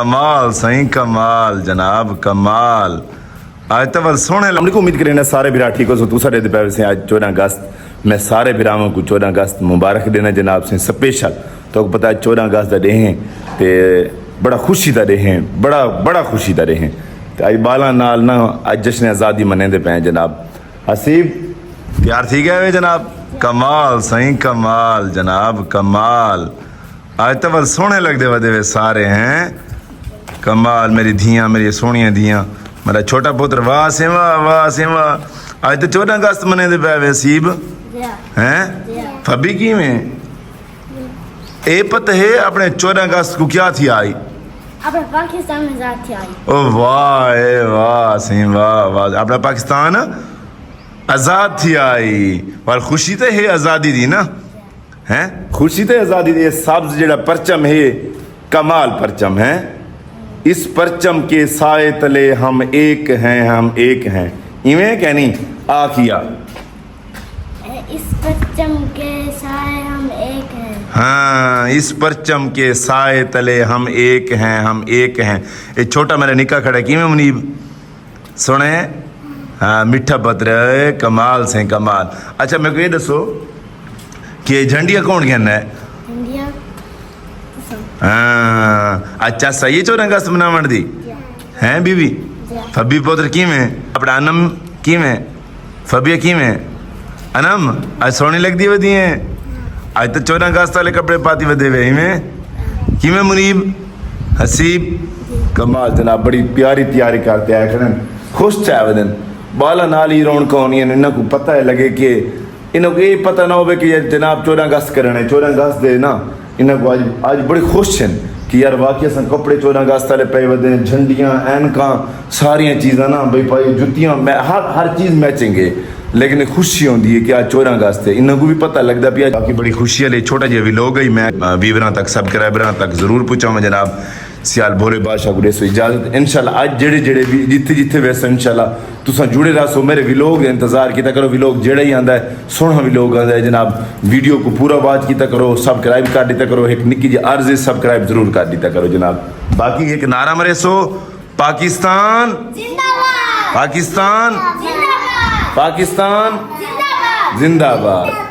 कमाल सही कमाल जनाब कमाल। आज तो बल सोने हमने को उम्मीद करें सारे बिरा ठीक हो सो। तू सारे दोपहर से आज 14 अगस्त मैं सारे बिरावों को 14 अगस्त मुबारक देना जनाब से स्पेशल। तो पता है 14 अगस्त का डे हैं ते बड़ा खुशी का डे हैं, बड़ा खुशी का डे हैं। तो आज बाला नाल ना आज जश्न आज़ादी मनाते पे जनाब। हसीब तैयार थी गए जनाब। कमाल सही कमाल जनाब कमाल। आज तो बल सोने लगते वदे वे सारे हैं कमाल। मेरी धियाँ मेरी सोनिया धियाँ मेरा छोटा पुत्र वाह सेवा वाह सेवा। आज तो 14 अगस्त मने दे पे हसीब हैं फबी की में ए पता है अपने 14 अगस्त को क्या थी आई अपने पाकिस्तान में आज़ाद थी आई। ओ वाह ए वाह सही वाह वाह। अपना पाकिस्तान आज़ाद थी आई और खुशी तो है आज़ादी दी ना हैं। खुशी तो आज़ादी दी। सब्ज जड़ा परचम है कमाल परचम है। इस परचम के साए तले हम एक हैं इवें कहनी आ किया। इस परचम के साए हम एक हैं। हाँ इस परचम के साए तले हम एक हैं। ये छोटा मेरा निका खड़ा कि में मुनीब सुने हाँ मिठा पत्र कमाल से कमाल। अच्छा मेरे को ये दसो कि झंडिया कौन कहना है। इंडिया हाँ अच्छा सही 14 अगस्त मनावण दी हैं बीबी फबी पुत्र की में अपना अनम की में फबिया की में अनम आज सोनी लगती वधी है। आज तो 14 अगस्त वाले कपड़े पाती वधे वे में की में मुनीब हसीब कमाल जनाब। बड़ी प्यारी तैयारी करते आए करन खुश चाहे वदन बाला नाल ही रौनक होनी है। इन्हों को पता है लगे कि इन्हों को ये पता ना हो कि जनाब 14 अगस्त करने 14 अगस्त दे ना इन्हों को आज बड़े खुश हैं कि यार वाकई अस कपड़े 14 अगस्त वाले पे वदे झंडियाँ ऐनक सारिया चीज़ा ना भाई भाई जुतियाँ हर चीज़ मैचेंगे। लेकिन खुशी होती है कि आज 14 अगस्त है। इन्हों को भी पता लगता भी बाकी बड़ी खुशी वाले छोटा जिहा भी लोग ही मैं व्यूवरां तक सबसक्राइबरां तक जरूर पहुँचाऊँ जनाब। सियाल भोले बादशाह को देसो इजाजत इंशाल्लाह। आज जेड़े भी जिथे वैसे इंशाल्लाह तुसा जुड़े रहो। मेरे व्लॉग इंतजार किया करो। व्लॉग जेड़ा ही आंदा है सोहना व्लॉग आंदा है जनाब। वीडियो को पूरा वाच किया करो सबसक्राइब कर दिता करो। एक निक्की जी अर्ज सबसक्राइब जरूर कर दिता करो जनाब। बाकी एक नारा मरे सो पाकिस्तान जिंदाबाद पाकिस्तान जिंदाबाद पाकिस्तान जिंदाबाद जिंदाबाद।